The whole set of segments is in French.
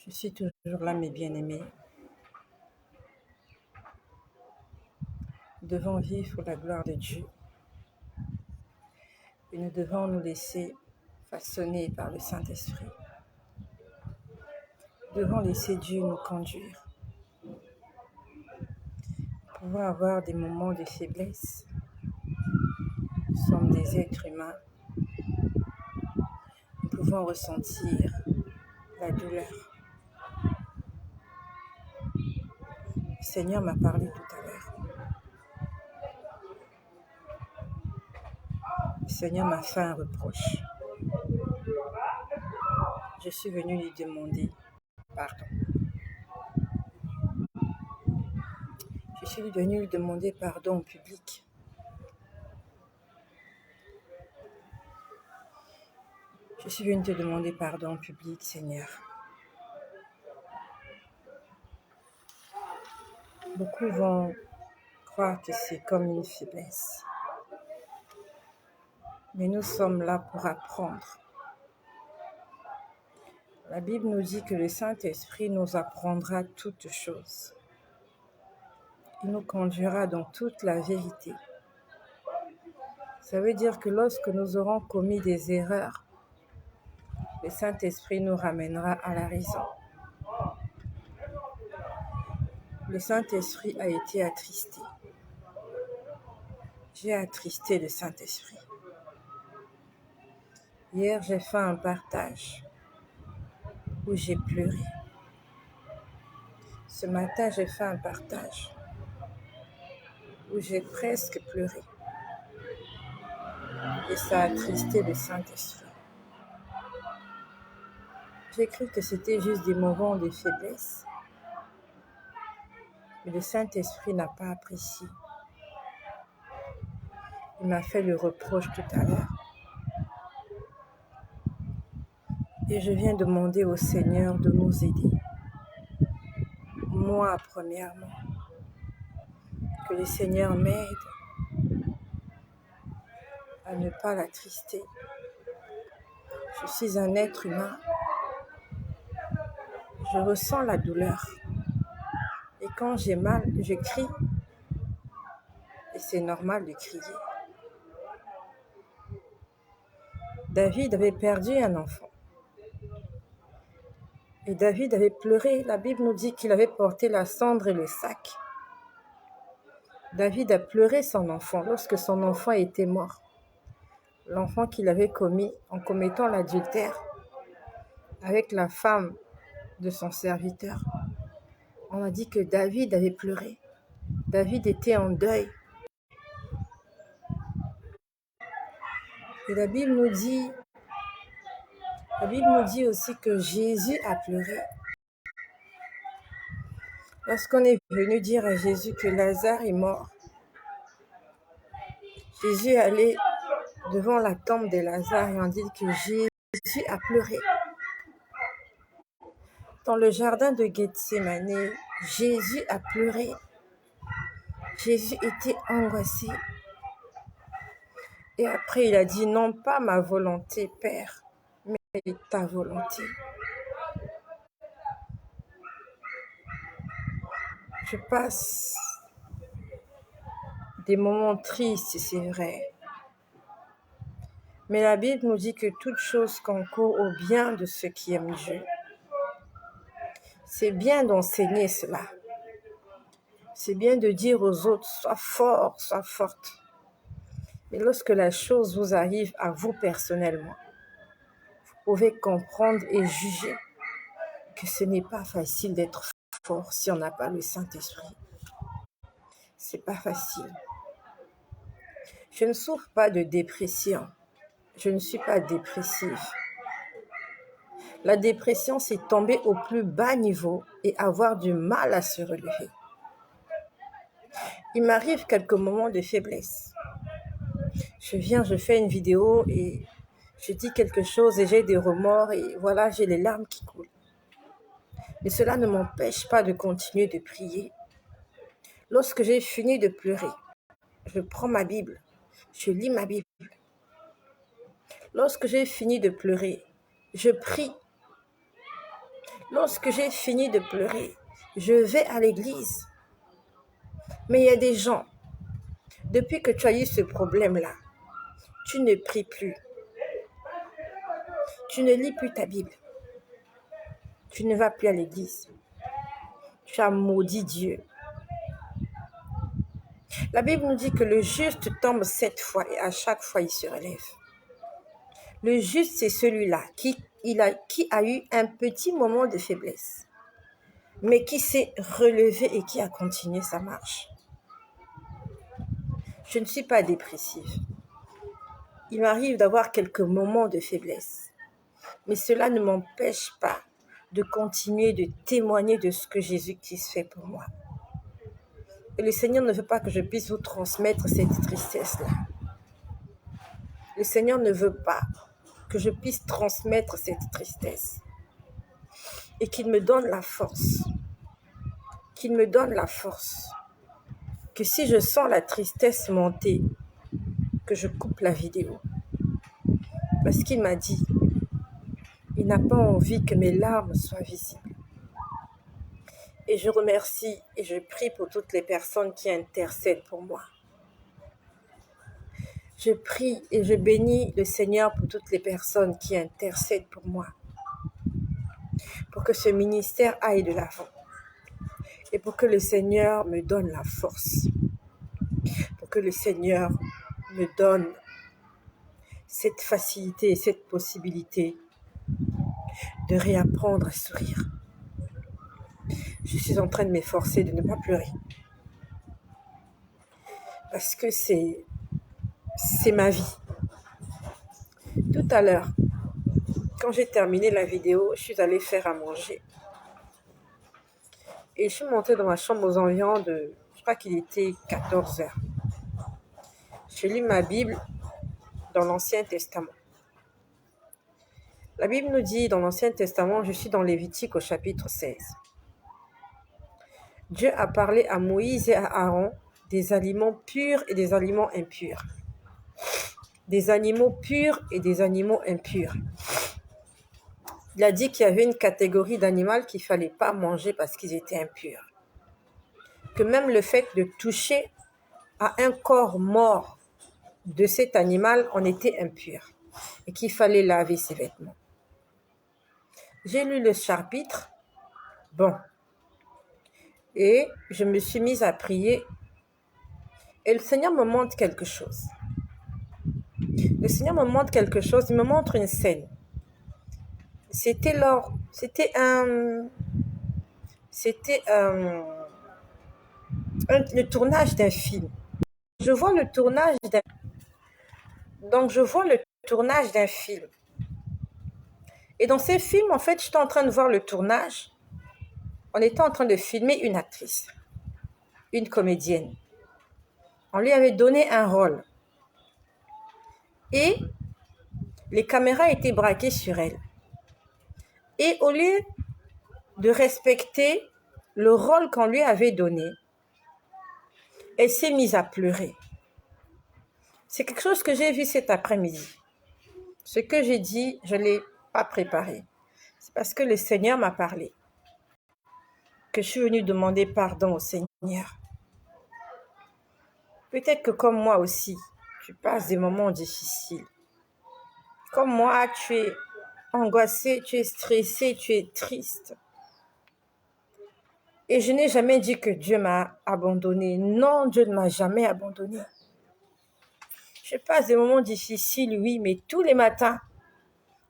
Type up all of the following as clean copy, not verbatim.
Je suis toujours là, mes bien-aimés. Nous devons vivre pour la gloire de Dieu et nous devons nous laisser façonner par le Saint-Esprit. Nous devons laisser Dieu nous conduire. Nous pouvons avoir des moments de faiblesse. Nous sommes des êtres humains. Nous pouvons ressentir la douleur. Le Seigneur m'a parlé tout à l'heure. Le Seigneur m'a fait un reproche. Je suis venue lui demander pardon. Je suis venue lui demander pardon au public. Je suis venue te demander pardon au public, Seigneur. Beaucoup vont croire que c'est comme une faiblesse. Mais nous sommes là pour apprendre. La Bible nous dit que le Saint-Esprit nous apprendra toutes choses. Il nous conduira dans toute la vérité. Ça veut dire que lorsque nous aurons commis des erreurs, le Saint-Esprit nous ramènera à la raison. Le Saint-Esprit a été attristé. J'ai attristé le Saint-Esprit. Hier, j'ai fait un partage où j'ai pleuré. Ce matin, j'ai fait un partage où j'ai presque pleuré. Et ça a attristé le Saint-Esprit. J'ai cru que c'était juste des moments de faiblesse. Mais le Saint-Esprit n'a pas apprécié. Il m'a fait le reproche tout à l'heure. Et je viens demander au Seigneur de nous aider. Moi, premièrement, que le Seigneur m'aide à ne pas l'attrister. Je suis un être humain. Je ressens la douleur. Et quand j'ai mal, je crie. Et c'est normal de crier. David avait perdu un enfant. Et David avait pleuré. La Bible nous dit qu'il avait porté la cendre et le sac. David a pleuré son enfant lorsque son enfant était mort. L'enfant qu'il avait commis en commettant l'adultère avec la femme de son serviteur. On a dit que David avait pleuré. David était en deuil. Et la Bible nous dit aussi que Jésus a pleuré. Lorsqu'on est venu dire à Jésus que Lazare est mort, Jésus est allé devant la tombe de Lazare et on dit que Jésus a pleuré. Dans le jardin de Gethsémane, Jésus a pleuré. Jésus était angoissé. Et après, il a dit, non pas ma volonté, Père, mais ta volonté. Je passe des moments tristes, c'est vrai. Mais la Bible nous dit que toute chose concourt au bien de ceux qui aiment Dieu. C'est bien d'enseigner cela. C'est bien de dire aux autres, sois fort, sois forte. Mais lorsque la chose vous arrive à vous personnellement, vous pouvez comprendre et juger que ce n'est pas facile d'être fort si on n'a pas le Saint-Esprit. C'est pas facile. Je ne souffre pas de dépression. Je ne suis pas dépressive. La dépression, c'est tomber au plus bas niveau et avoir du mal à se relever. Il m'arrive quelques moments de faiblesse. Je fais une vidéo et je dis quelque chose et j'ai des remords et voilà, j'ai les larmes qui coulent. Mais cela ne m'empêche pas de continuer de prier. Lorsque j'ai fini de pleurer, je prends ma Bible, je lis ma Bible. Lorsque j'ai fini de pleurer, je prie. Lorsque j'ai fini de pleurer, je vais à l'église. Mais il y a des gens, depuis que tu as eu ce problème-là, tu ne pries plus. Tu ne lis plus ta Bible. Tu ne vas plus à l'église. Tu as maudit Dieu. La Bible nous dit que le juste tombe 7 fois et à chaque fois il se relève. Le juste, c'est celui-là qui a eu un petit moment de faiblesse, mais qui s'est relevé et qui a continué sa marche. Je ne suis pas dépressive. Il m'arrive d'avoir quelques moments de faiblesse, mais cela ne m'empêche pas de continuer de témoigner de ce que Jésus-Christ fait pour moi. Et le Seigneur ne veut pas que je puisse vous transmettre cette tristesse-là. Le Seigneur ne veut pas que je puisse transmettre cette tristesse. Et qu'il me donne la force. Qu'il me donne la force. Que si je sens la tristesse monter, que je coupe la vidéo. Parce qu'il m'a dit, il n'a pas envie que mes larmes soient visibles. Et je remercie et je prie pour toutes les personnes qui intercèdent pour moi. Je prie et je bénis le Seigneur pour toutes les personnes qui intercèdent pour moi. Pour que ce ministère aille de l'avant. Et pour que le Seigneur me donne la force. Pour que le Seigneur me donne cette facilité et cette possibilité de réapprendre à sourire. Je suis en train de m'efforcer de ne pas pleurer. Parce que c'est ma vie. Tout à l'heure, quand j'ai terminé la vidéo, je suis allée faire à manger. Et je suis montée dans ma chambre aux environs de, je crois qu'il était 14 heures. Je lis ma Bible dans l'Ancien Testament. La Bible nous dit dans l'Ancien Testament, je suis dans Lévitique au chapitre 16. Dieu a parlé à Moïse et à Aaron des aliments purs et des aliments impurs. Des animaux purs et des animaux impurs. Il a dit qu'il y avait une catégorie d'animaux qu'il ne fallait pas manger parce qu'ils étaient impurs. Que même le fait de toucher à un corps mort de cet animal en était impur et qu'il fallait laver ses vêtements. J'ai lu le chapitre, et je me suis mise à prier et le Seigneur me montre quelque chose. Le Seigneur me montre quelque chose, il me montre une scène. C'était le tournage d'un film. Je vois le tournage d'un film. Et dans ce film, en fait, j'étais en train de voir le tournage. On était en train de filmer une actrice, une comédienne. On lui avait donné un rôle. Et les caméras étaient braquées sur elle. Et au lieu de respecter le rôle qu'on lui avait donné, elle s'est mise à pleurer. C'est quelque chose que j'ai vu cet après-midi. Ce que j'ai dit, je ne l'ai pas préparé. C'est parce que le Seigneur m'a parlé, que je suis venue demander pardon au Seigneur. Peut-être que comme moi aussi, tu passes des moments difficiles. Comme moi, tu es angoissé, tu es stressé, tu es triste. Et je n'ai jamais dit que Dieu m'a abandonné. Non, Dieu ne m'a jamais abandonné. Je passe des moments difficiles, oui, mais tous les matins,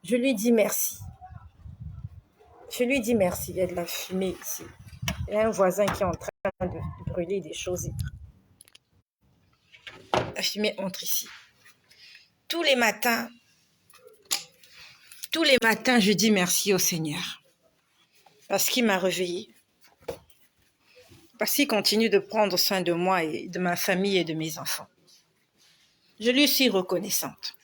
je lui dis merci. Je lui dis merci. Il y a de la fumée ici. Il y a un voisin qui est en train de brûler des choses. La fumée entre ici. Tous les matins, je dis merci au Seigneur. Parce qu'il m'a réveillée. Parce qu'il continue de prendre soin de moi et de ma famille et de mes enfants. Je lui suis reconnaissante.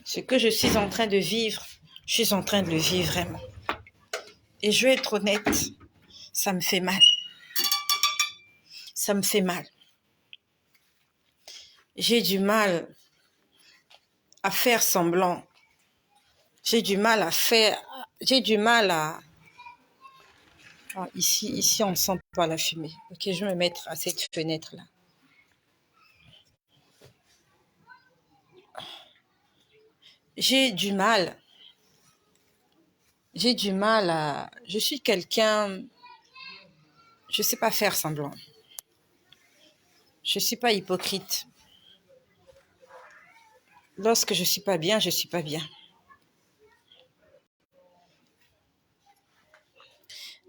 Ce que je suis en train de vivre, je suis en train de le vivre vraiment. Et je vais être honnête, ça me fait mal. Ça me fait mal. J'ai du mal à faire semblant. J'ai du mal J'ai du mal à... Ah, ici, on ne sent pas la fumée. Ok, je vais me mettre à cette fenêtre-là. J'ai du mal. J'ai du mal à... Je suis quelqu'un... Je ne sais pas faire semblant. Je ne suis pas hypocrite. Lorsque je ne suis pas bien, je ne suis pas bien.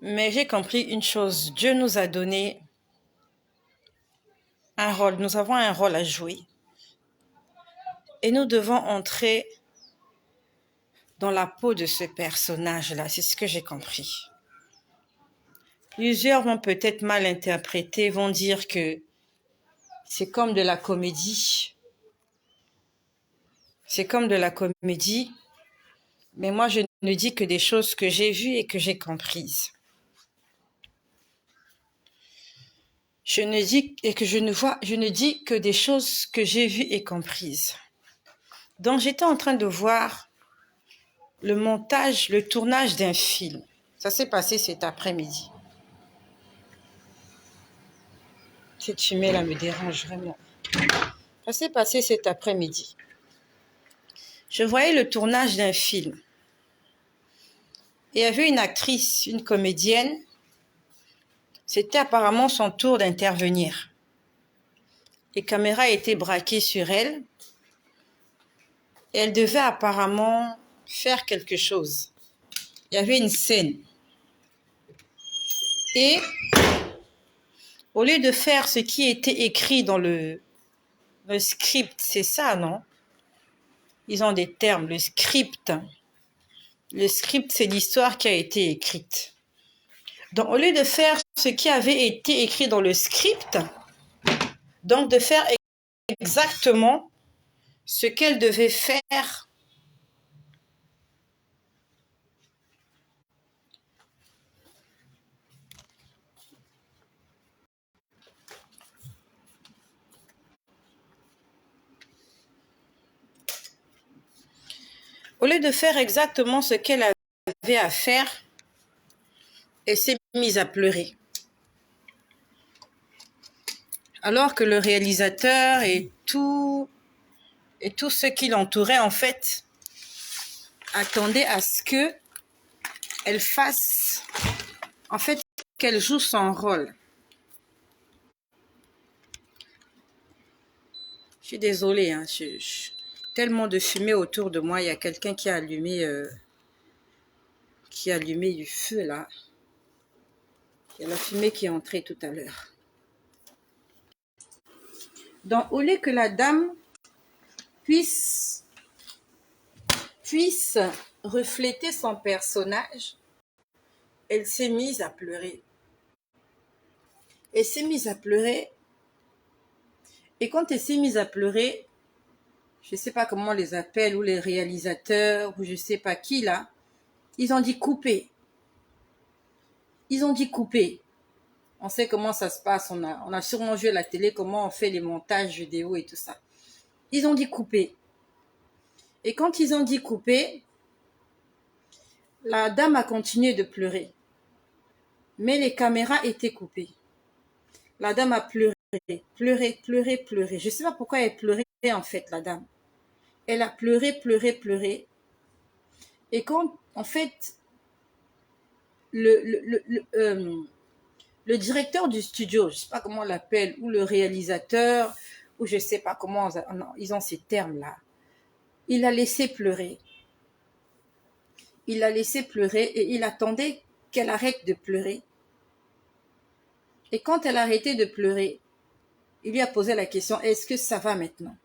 Mais j'ai compris une chose. Dieu nous a donné un rôle. Nous avons un rôle à jouer. Et nous devons entrer dans la peau de ce personnage-là. C'est ce que j'ai compris. Plusieurs vont peut-être mal interpréter, vont dire que c'est comme de la comédie. C'est comme de la comédie. Mais moi, je ne dis que des choses que j'ai vues et que j'ai comprises. Je ne dis que des choses que j'ai vues et comprises. Donc, j'étais en train de voir le tournage d'un film. Ça s'est passé cet après-midi. Cette fumée-là me dérange vraiment. Ça s'est passé cet après-midi. Je voyais le tournage d'un film. Et il y avait une actrice, une comédienne. C'était apparemment son tour d'intervenir. Les caméras étaient braquées sur elle. Et elle devait apparemment faire quelque chose. Il y avait une scène. Et au lieu de faire ce qui était écrit dans le script, c'est ça, non? Ils ont des termes, le script. Le script, c'est l'histoire qui a été écrite. Donc, au lieu de faire ce qui avait été écrit dans le script, donc de faire exactement ce qu'elle devait faire. Au lieu de faire exactement ce qu'elle avait à faire, elle s'est mise à pleurer. Alors que le réalisateur et tous ceux qui l'entouraient, en fait, attendaient à ce qu'elle fasse, en fait, qu'elle joue son rôle. Je suis désolée, hein, tellement de fumée autour de moi. Il y a quelqu'un qui a allumé du feu, là. Il y a la fumée qui est entrée tout à l'heure. Donc, au lieu que la dame puisse refléter son personnage, elle s'est mise à pleurer. Elle s'est mise à pleurer. Et quand elle s'est mise à pleurer, je ne sais pas comment on les appelle, ou les réalisateurs, ou je ne sais pas qui là, ils ont dit couper. Ils ont dit couper. On sait comment ça se passe, on a sûrement vu à la télé comment on fait les montages vidéo et tout ça. Ils ont dit couper. Et quand ils ont dit couper, la dame a continué de pleurer. Mais les caméras étaient coupées. La dame a pleuré. Je ne sais pas pourquoi elle pleurait en fait, la dame. Elle a pleuré. Et quand, en fait, le directeur du studio, je ne sais pas comment on l'appelle, ou le réalisateur, ou je ne sais pas comment, ils ont ces termes-là, il l'a laissé pleurer. Il l'a laissé pleurer et il attendait qu'elle arrête de pleurer. Et quand elle a arrêté de pleurer, il lui a posé la question, est-ce que ça va maintenant?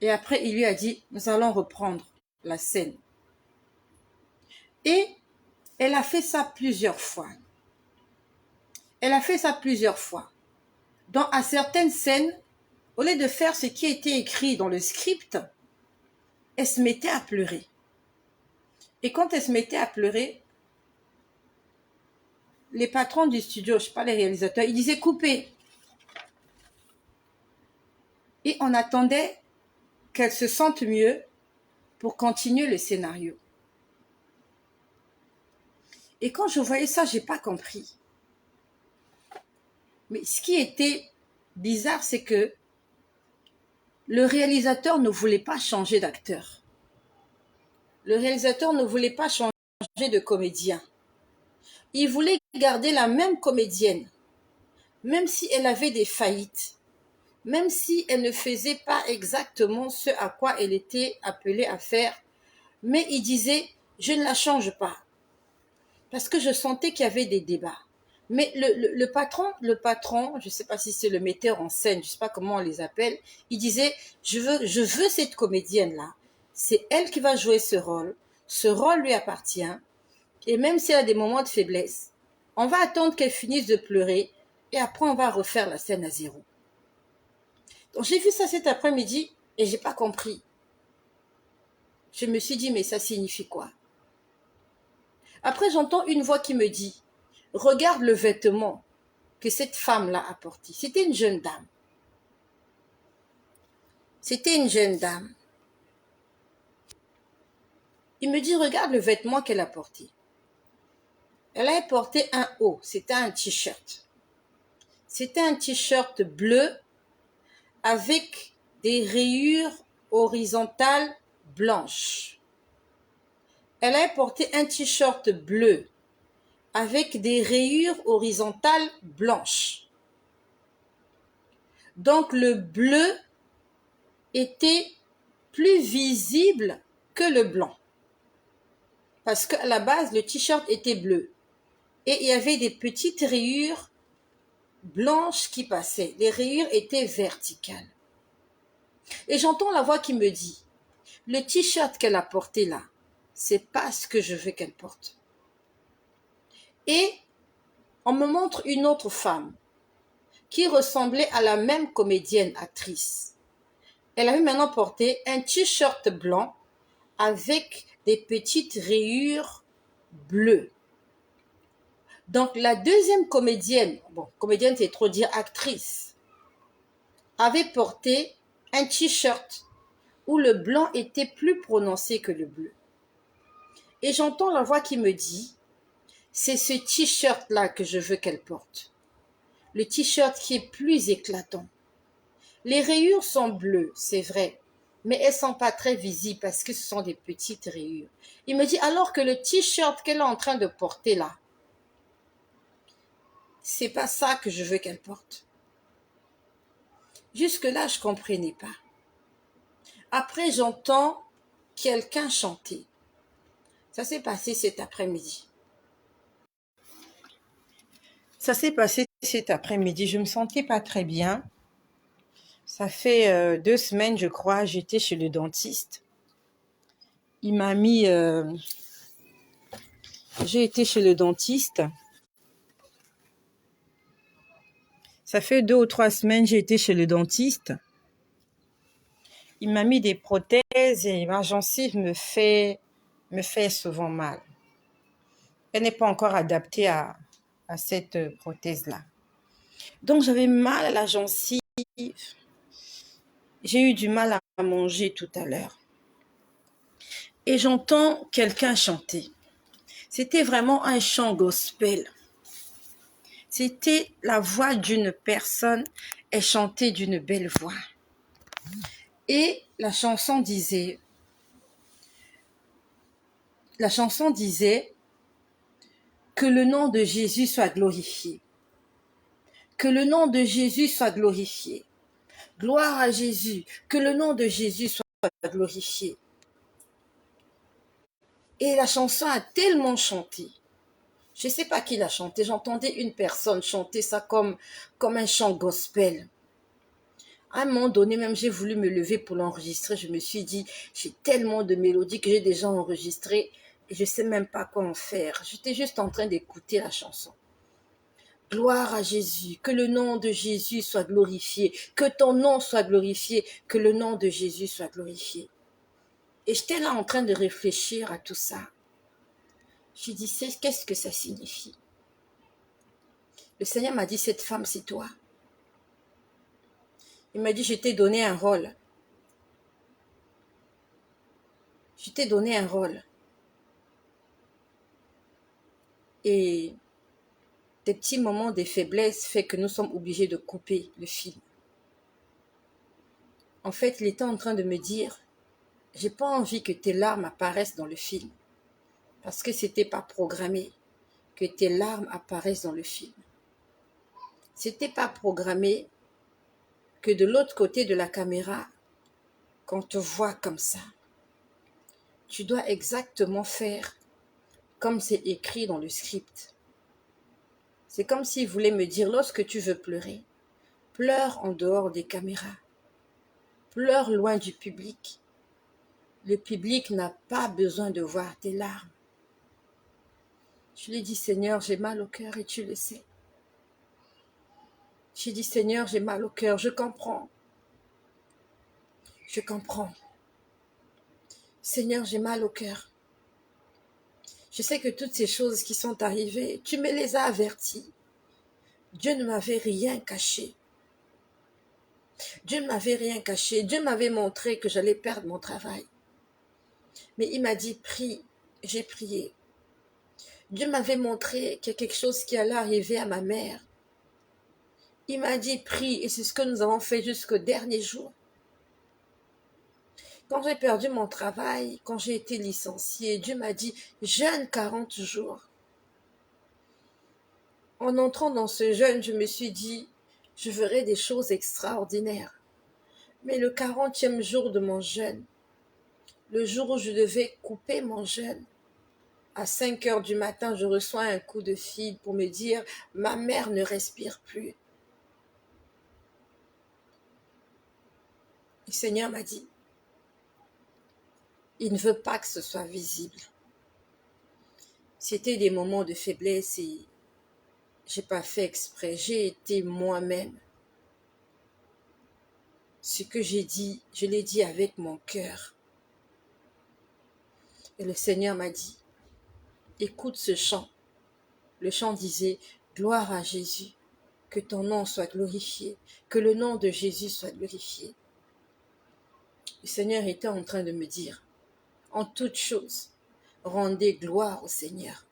Et après, il lui a dit, nous allons reprendre la scène. Et elle a fait ça plusieurs fois. Donc, à certaines scènes, au lieu de faire ce qui était écrit dans le script, elle se mettait à pleurer. Et quand elle se mettait à pleurer, les patrons du studio, je ne sais pas les réalisateurs, ils disaient couper. Et on attendait qu'elle se sente mieux pour continuer le scénario. Et quand je voyais ça, je n'ai pas compris. Mais ce qui était bizarre, c'est que le réalisateur ne voulait pas changer d'acteur. Le réalisateur ne voulait pas changer de comédien. Il voulait garder la même comédienne, même si elle avait des faillites, même si elle ne faisait pas exactement ce à quoi elle était appelée à faire. Mais il disait, je ne la change pas. Parce que je sentais qu'il y avait des débats. Mais le patron, je ne sais pas si c'est le metteur en scène, je ne sais pas comment on les appelle, il disait, je veux cette comédienne-là. C'est elle qui va jouer ce rôle. Ce rôle lui appartient. Et même si elle a des moments de faiblesse, on va attendre qu'elle finisse de pleurer et après on va refaire la scène à zéro. Donc j'ai vu ça cet après-midi et j'ai pas compris. Je me suis dit, mais ça signifie quoi? Après, j'entends une voix qui me dit, regarde le vêtement que cette femme-là a porté. C'était une jeune dame. C'était une jeune dame. Il me dit, regarde le vêtement qu'elle a porté. Elle a porté un haut, c'était un t-shirt. C'était un t-shirt bleu avec des rayures horizontales blanches. Elle a porté un t-shirt bleu avec des rayures horizontales blanches. Donc le bleu était plus visible que le blanc. Parce qu'à la base, le t-shirt était bleu. Et il y avait des petites rayures blanches qui passaient. Les rayures étaient verticales. Et j'entends la voix qui me dit, le t-shirt qu'elle a porté là, c'est pas ce que je veux qu'elle porte. Et on me montre une autre femme qui ressemblait à la même comédienne actrice. Elle avait maintenant porté un t-shirt blanc avec des petites rayures bleues. Donc la deuxième comédienne, comédienne c'est trop dire actrice, avait porté un t-shirt où le blanc était plus prononcé que le bleu. Et j'entends la voix qui me dit, c'est ce t-shirt-là que je veux qu'elle porte. Le t-shirt qui est plus éclatant. Les rayures sont bleues, c'est vrai, mais elles ne sont pas très visibles parce que ce sont des petites rayures. Il me dit, alors que le t-shirt qu'elle est en train de porter là, c'est pas ça que je veux qu'elle porte. Jusque-là, je ne comprenais pas. Après, j'entends quelqu'un chanter. Ça s'est passé cet après-midi. Ça s'est passé cet après-midi. Je ne me sentais pas très bien. Ça fait 2 semaines, je crois, j'étais chez le dentiste. Il m'a mis... J'ai été chez le dentiste. Ça fait 2 ou 3 semaines, j'ai été chez le dentiste. Il m'a mis des prothèses et ma gencive me fait souvent mal. Elle n'est pas encore adaptée à cette prothèse-là. Donc, j'avais mal à la gencive. J'ai eu du mal à manger tout à l'heure. Et j'entends quelqu'un chanter. C'était vraiment un chant gospel. C'était la voix d'une personne. Elle chantait d'une belle voix. Et la chanson disait que le nom de Jésus soit glorifié. Que le nom de Jésus soit glorifié. Gloire à Jésus. Que le nom de Jésus soit glorifié. Et la chanson a tellement chanté. Je ne sais pas qui l'a chanté. J'entendais une personne chanter ça comme un chant gospel. À un moment donné, même j'ai voulu me lever pour l'enregistrer. Je me suis dit, j'ai tellement de mélodies que j'ai déjà enregistrées et je ne sais même pas quoi en faire. J'étais juste en train d'écouter la chanson. Gloire à Jésus, que le nom de Jésus soit glorifié, que ton nom soit glorifié, que le nom de Jésus soit glorifié. Et j'étais là en train de réfléchir à tout ça. Je disais, qu'est-ce que ça signifie? Le Seigneur m'a dit, cette femme, c'est toi. Il m'a dit, je t'ai donné un rôle. Je t'ai donné un rôle. Et des petits moments de faiblesse fait que nous sommes obligés de couper le film. En fait, il était en train de me dire, j'ai pas envie que tes larmes apparaissent dans le film. Parce que c'était pas programmé que tes larmes apparaissent dans le film. C'était pas programmé que de l'autre côté de la caméra, qu'on te voit comme ça. Tu dois exactement faire comme c'est écrit dans le script. C'est comme s'il voulait me dire, lorsque tu veux pleurer, pleure en dehors des caméras. Pleure loin du public. Le public n'a pas besoin de voir tes larmes. Je lui ai dit, Seigneur, j'ai mal au cœur et tu le sais. J'ai dit, Seigneur, j'ai mal au cœur, je comprends. Je comprends. Seigneur, j'ai mal au cœur. Je sais que toutes ces choses qui sont arrivées, tu me les as averties. Dieu ne m'avait rien caché. Dieu ne m'avait rien caché. Dieu m'avait montré que j'allais perdre mon travail. Mais il m'a dit, prie. J'ai prié. Dieu m'avait montré qu'il y a quelque chose qui allait arriver à ma mère. Il m'a dit, prie. Et c'est ce que nous avons fait jusqu'au dernier jour. Quand j'ai perdu mon travail, quand j'ai été licenciée, Dieu m'a dit, jeûne 40 jours. En entrant dans ce jeûne, je me suis dit, je verrai des choses extraordinaires. Mais le 40e jour de mon jeûne, le jour où je devais couper mon jeûne, à 5 heures du matin, je reçois un coup de fil pour me dire, ma mère ne respire plus. Le Seigneur m'a dit, il ne veut pas que ce soit visible. C'était des moments de faiblesse et j'ai pas fait exprès, j'ai été moi-même. Ce que j'ai dit, je l'ai dit avec mon cœur. Et le Seigneur m'a dit, écoute ce chant. Le chant disait, gloire à Jésus, que ton nom soit glorifié, que le nom de Jésus soit glorifié. Le Seigneur était en train de me dire, en toute chose, rendez gloire au Seigneur.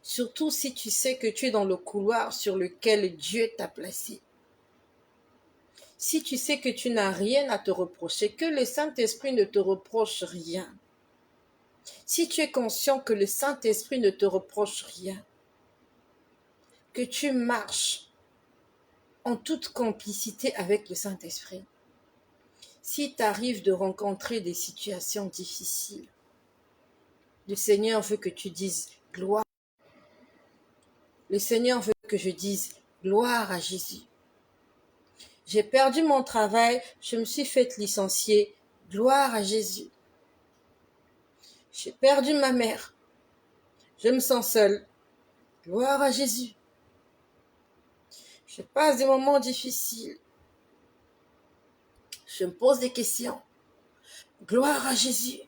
Surtout si tu sais que tu es dans le couloir sur lequel Dieu t'a placé. Si tu sais que tu n'as rien à te reprocher, que le Saint-Esprit ne te reproche rien. Si tu es conscient que le Saint-Esprit ne te reproche rien, que tu marches en toute complicité avec le Saint-Esprit, si tu arrives de rencontrer des situations difficiles, le Seigneur veut que tu dises gloire. Le Seigneur veut que je dise gloire à Jésus. J'ai perdu mon travail, je me suis fait licencier, gloire à Jésus. J'ai perdu ma mère, je me sens seule, gloire à Jésus. Je passe des moments difficiles, je me pose des questions, gloire à Jésus.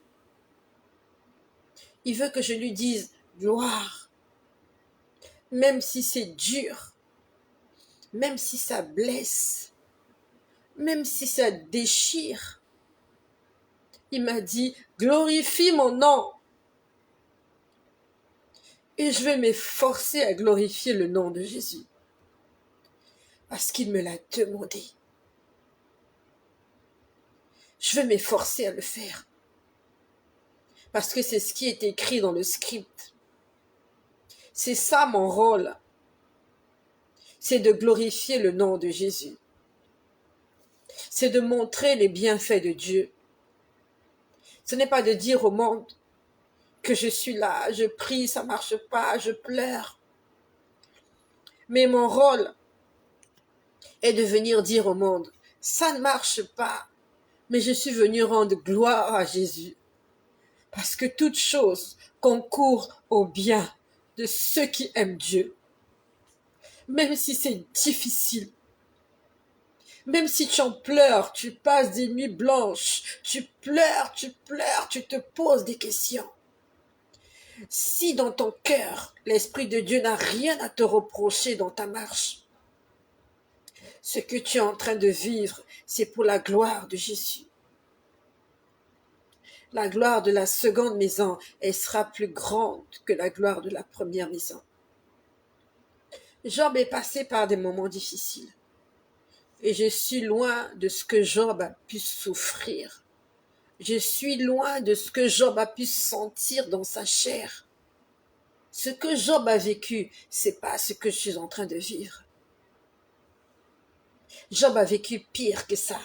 Il veut que je lui dise gloire, même si c'est dur, même si ça blesse, même si ça déchire. Il m'a dit, glorifie mon nom. Et je vais m'efforcer à glorifier le nom de Jésus. Parce qu'il me l'a demandé. Je vais m'efforcer à le faire. Parce que c'est ce qui est écrit dans le script. C'est ça mon rôle. C'est de glorifier le nom de Jésus. C'est de montrer les bienfaits de Dieu. Ce n'est pas de dire au monde que je suis là, je prie, ça ne marche pas, je pleure. Mais mon rôle est de venir dire au monde, ça ne marche pas, mais je suis venu rendre gloire à Jésus. Parce que toute chose concourt au bien de ceux qui aiment Dieu. Même si c'est difficile, même si tu en pleures, tu passes des nuits blanches, tu pleures, tu te poses des questions. Si dans ton cœur, l'Esprit de Dieu n'a rien à te reprocher dans ta marche, ce que tu es en train de vivre, c'est pour la gloire de Jésus. La gloire de la seconde maison, elle sera plus grande que la gloire de la première maison. Job est passé par des moments difficiles. Et je suis loin de ce que Job a pu souffrir. Je suis loin de ce que Job a pu sentir dans sa chair. Ce que Job a vécu, c'est pas ce que je suis en train de vivre. Job a vécu pire que ça.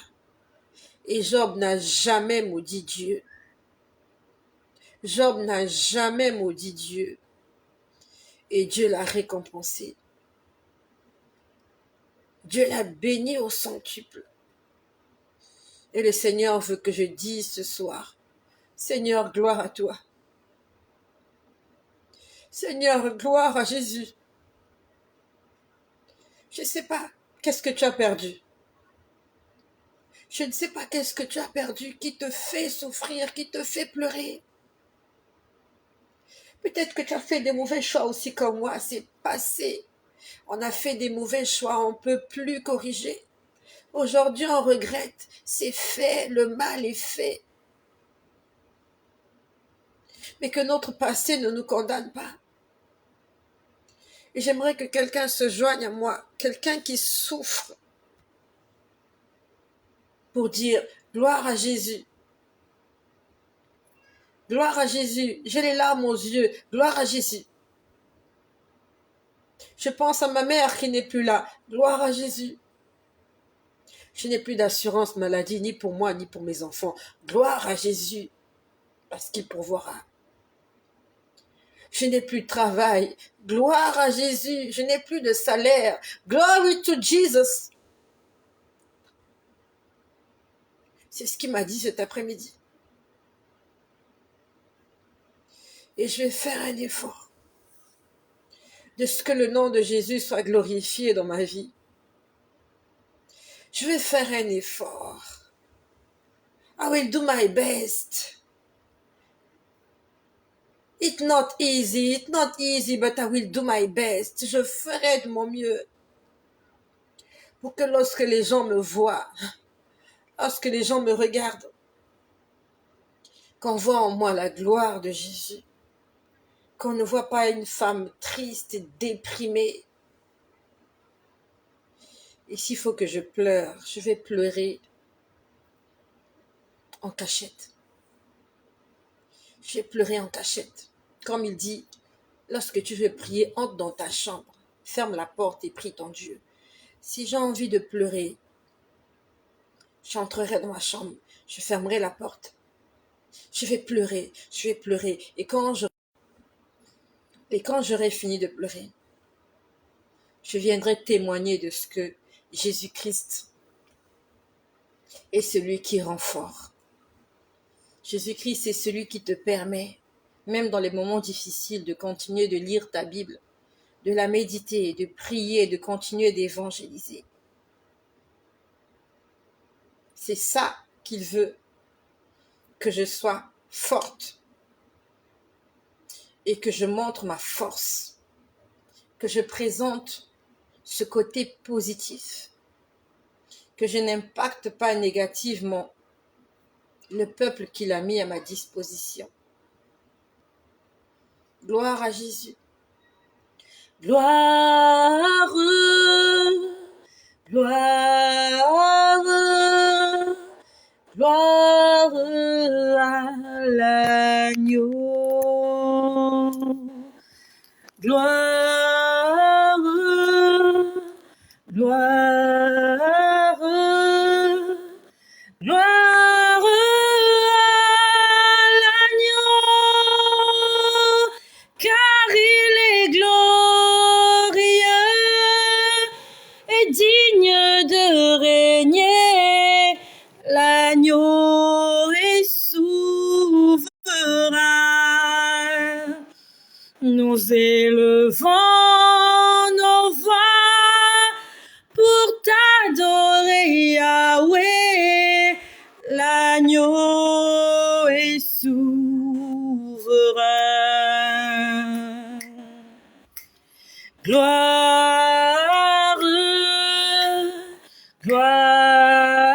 Et Job n'a jamais maudit Dieu. Job n'a jamais maudit Dieu. Et Dieu l'a récompensé. Dieu l'a béni au centuple. Et le Seigneur veut que je dise ce soir, Seigneur, gloire à toi. Seigneur, gloire à Jésus. Je ne sais pas qu'est-ce que tu as perdu. Je ne sais pas qu'est-ce que tu as perdu qui te fait souffrir, qui te fait pleurer. Peut-être que tu as fait des mauvais choix aussi comme moi, c'est passé. On a fait des mauvais choix, on ne peut plus corriger. Aujourd'hui, on regrette, c'est fait, le mal est fait. Mais que notre passé ne nous condamne pas. Et j'aimerais que quelqu'un se joigne à moi, quelqu'un qui souffre, pour dire gloire à Jésus. Gloire à Jésus. J'ai les larmes aux yeux. Gloire à Jésus. Je pense à ma mère qui n'est plus là. Gloire à Jésus. Je n'ai plus d'assurance maladie ni pour moi ni pour mes enfants. Gloire à Jésus. Parce qu'il pourvoira. Je n'ai plus de travail. Gloire à Jésus. Je n'ai plus de salaire. Glory to Jesus. C'est ce qu'il m'a dit cet après-midi. Et je vais faire un effort de ce que le nom de Jésus soit glorifié dans ma vie. Je vais faire un effort. I will do my best. It's not easy, but I will do my best. Je ferai de mon mieux pour que lorsque les gens me voient, lorsque les gens me regardent, qu'on voit en moi la gloire de Jésus, qu'on ne voit pas une femme triste et déprimée. Et s'il faut que je pleure, je vais pleurer en cachette. Je vais pleurer en cachette. Comme il dit, lorsque tu veux prier, entre dans ta chambre, ferme la porte et prie ton Dieu. Si j'ai envie de pleurer, j'entrerai dans ma chambre, je fermerai la porte. Je vais pleurer. Et quand j'aurai fini de pleurer, je viendrai témoigner de ce que Jésus-Christ est celui qui rend fort. Jésus-Christ est celui qui te permet, même dans les moments difficiles, de continuer de lire ta Bible, de la méditer, de prier, de continuer d'évangéliser. C'est ça qu'il veut, que je sois forte et que je montre ma force, que je présente ce côté positif, que je n'impacte pas négativement le peuple qu'il a mis à ma disposition. Gloire à Jésus. Gloire, gloire, gloire à l'agneau. Gloire, gloire, gloire à l'agneau, car il est glorieux et digne de régner. L'agneau est souverain. Nous élevons nos voix pour t'adorer, Yahweh. L'agneau est souverain. Gloire, gloire,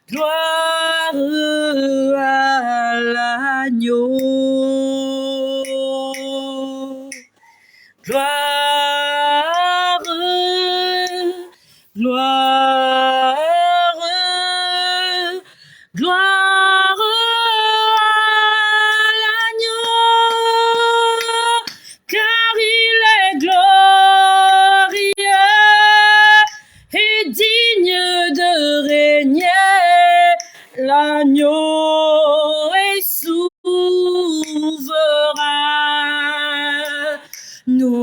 gloire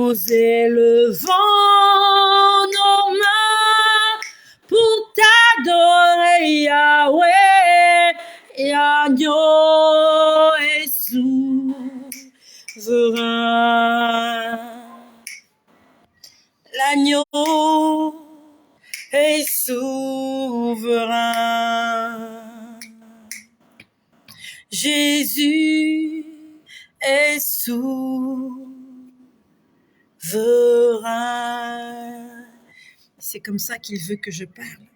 nous élevons nos mains pour t'adorer, Yahweh, et agneau et souverain. L'agneau est souverain. Jésus est souverain. C'est comme ça qu'il veut que je parle.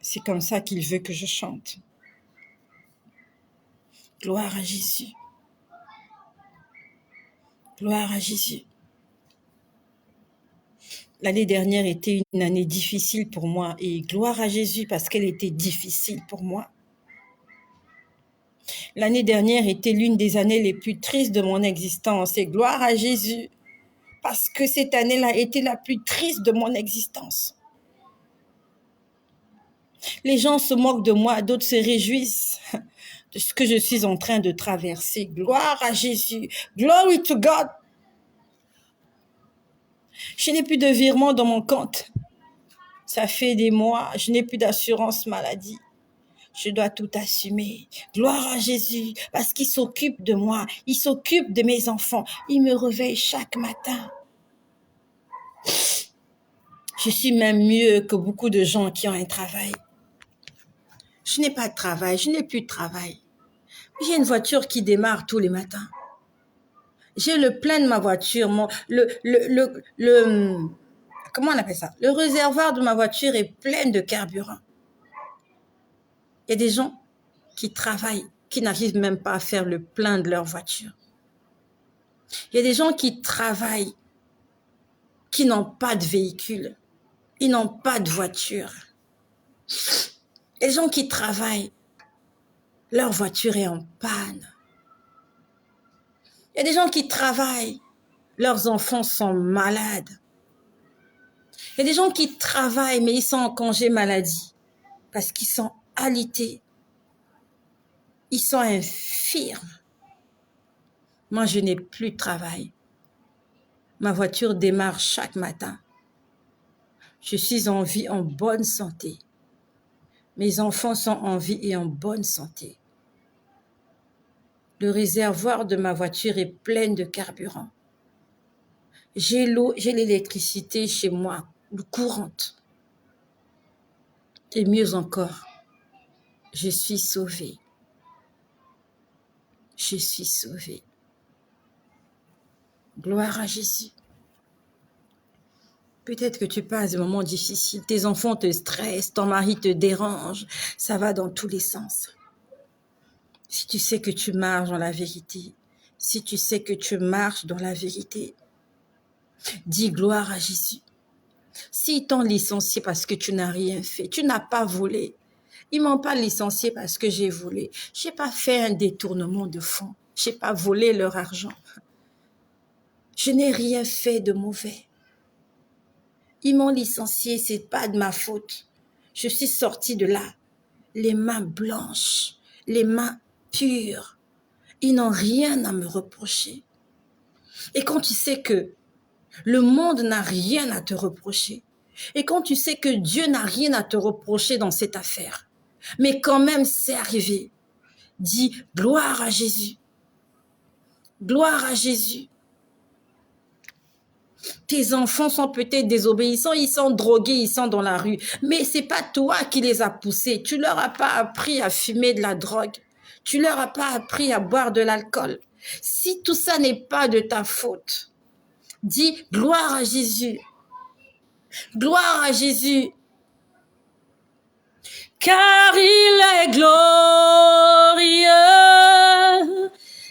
C'est comme ça qu'il veut que je chante. Gloire à Jésus. Gloire à Jésus. L'année dernière était une année difficile pour moi et gloire à Jésus parce qu'elle était difficile pour moi. L'année dernière était l'une des années les plus tristes de mon existence et gloire à Jésus parce que cette année-là était la plus triste de mon existence. Les gens se moquent de moi, d'autres se réjouissent de ce que je suis en train de traverser. Gloire à Jésus. Glory to God. Je n'ai plus de virement dans mon compte. Ça fait des mois, je n'ai plus d'assurance maladie. Je dois tout assumer. Gloire à Jésus, parce qu'il s'occupe de moi, il s'occupe de mes enfants. Il me réveille chaque matin. Je suis même mieux que beaucoup de gens qui ont un travail. Je n'ai pas de travail, je n'ai plus de travail. J'ai une voiture qui démarre tous les matins. J'ai le plein de ma voiture, comment on appelle ça? Le réservoir de ma voiture est plein de carburant. Il y a des gens qui travaillent, qui n'arrivent même pas à faire le plein de leur voiture. Il y a des gens qui travaillent, qui n'ont pas de véhicule. Ils n'ont pas de voiture. Il y a des gens qui travaillent, leur voiture est en panne. Il y a des gens qui travaillent, leurs enfants sont malades. Il y a des gens qui travaillent, mais ils sont en congé maladie parce qu'ils sont alités. Ils sont infirmes. Moi, je n'ai plus de travail. Ma voiture démarre chaque matin. Je suis en vie, en bonne santé. Mes enfants sont en vie et en bonne santé. Le réservoir de ma voiture est plein de carburant. J'ai l'eau, j'ai l'électricité chez moi, courante. Et mieux encore, je suis sauvée. Je suis sauvée. Gloire à Jésus. Peut-être que tu passes des moments difficiles, tes enfants te stressent, ton mari te dérange, ça va dans tous les sens. Si tu sais que tu marches dans la vérité, si tu sais que tu marches dans la vérité, dis gloire à Jésus. S'ils t'ont licencié parce que tu n'as rien fait, tu n'as pas volé. Ils m'ont pas licencié parce que j'ai volé. J'ai pas fait un détournement de fonds. J'ai pas volé leur argent. Je n'ai rien fait de mauvais. Ils m'ont licencié, c'est pas de ma faute. Je suis sortie de là, les mains blanches, les mains pures. Ils n'ont rien à me reprocher. Et quand tu sais que le monde n'a rien à te reprocher, et quand tu sais que Dieu n'a rien à te reprocher dans cette affaire, mais quand même c'est arrivé, dis gloire à Jésus. Gloire à Jésus. Tes enfants sont peut-être désobéissants, ils sont drogués, ils sont dans la rue. Mais c'est pas toi qui les as poussés. Tu leur as pas appris à fumer de la drogue. Tu leur as pas appris à boire de l'alcool. Si tout ça n'est pas de ta faute, dis gloire à Jésus. Gloire à Jésus. Car il est glorieux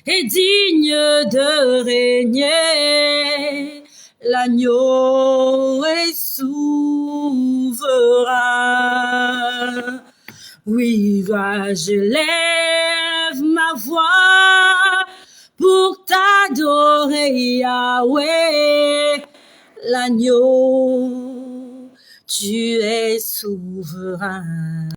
et digne de régner. L'agneau est souverain. Oui, je lève ma voix pour t'adorer, Yahweh. L'agneau, tu es souverain.